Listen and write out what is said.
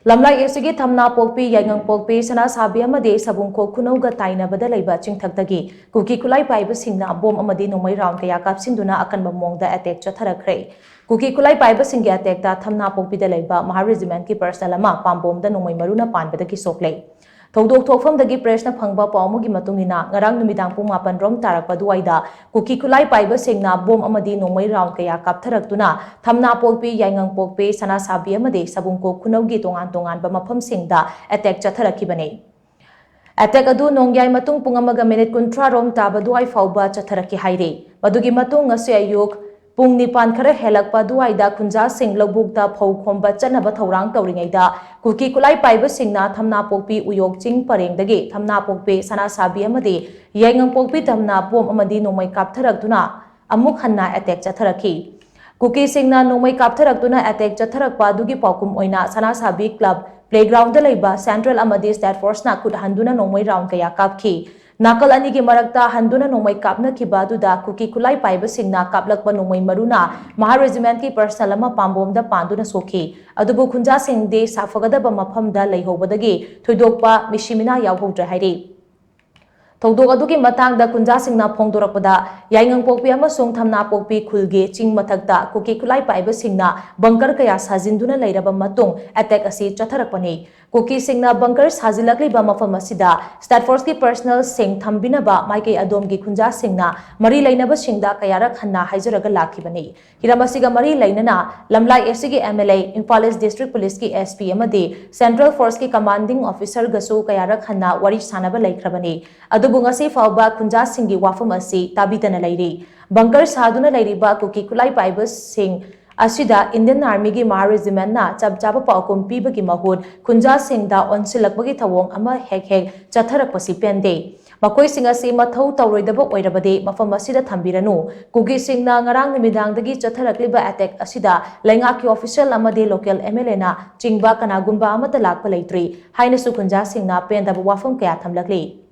Lamlai AC की Thamnapokpi, Yaingangpokpi, Sanasabi amadi Sabungkhok Khunou da Kuki bada chingthaktagi Kuki khutlai paiba Singna bom amadi nongmei round kaya kapshinduna akanba mongda attack chatharakkhre. Kuki khutlai paiba Singya attack ta Thamnapokpi da laiba Mahar Regiment ki personal ama pambom da nongmei maruna panbadagi Sokle. Thodok thokfamdagi pressna phangba pawmugi matungina ngarang numidang pung 8 rom tarakpa duwaida Kuki khutlai paiba Singna bom amadi nongmei round kaya kaptharaktuna Thamnapokpi, Yaingangpokpi, Sanasabi amadi Sabungkhok Khunou gi tongan ba Mapham singda attack chatharakkhibane. Attack adu nongyai matung pung amaga minute 13 rom taba duwai fauba chatharakhi haire. Madugi matung ngasi ayuk pung nipan khare helakpa duwaida khunja sing lobukta phau khomba chanaba thorang tawringaida Kuki khutlai paiba Singna Thamnapokpi uyok ching parengdagi Thamnapokpi Sanasabi amadi Yaingangpokpi tamna bom amadi nongmei kaptharaktuna amuk hanna attack chatharakhi. Kuki Singna nongmei kaptharaktuna attack chatharakpa dugi paukum oina Sanasabi club playground da laiba Central amadi State Force na kut handuna nongmei round kaya kapki. Nakal ani ki marakta handuna nongmei kapna khiba duda Kuki khutlai paiba Singna kaplakpa nongmei maruna Mahar Regiment ki personal ama pambom da panduna sokhi. Adubu khunja singde safagadaba Mapham da laihobadagi thoidokpa mishimina yawhodra hairi. Thodok adugi matangda khunja singna phongdorakpada Yaingangpokpi amasung Thamnapokpi khulge ching mathakta Kuki khutlai paiba Singna bunker kaya sajinduna leiraba matung attack asi chatharakpani. Kuki Singna bunker sajilakliba mafam asida State Force ki personal sing thambinaba maikei adom gi khunja Singna mari leinaba singda kayara khanna haijaraga lakhibani. Hiramasiga mari leinana Lamlai AC ki MLA Imphal East District Police ki SP amadi Central Force ki commanding officer gasu kayara khanna wari sanaba laikhrabani. Adubu ngasi fauba khunja singgi wafam asi tabitana lairi. Bunker saduna lairiba Kuki khutlai paiba Sing asida Indian Army ki Mahar Regiment na chaba paukum pibagi mahut khunja singda onsilakbagi thawong ama hek chatharakpasi pende. Makoi singa si mathau tawroidaba oirabade mafam asida thambiranu. Kuki Singna ngarang nimidangdagi chatharakliba attack asida laingaki official amadi local MLA na chingba kanagumba amata lakpa leitri haina su khunja Singna pendaba wafam kaya thamlakli.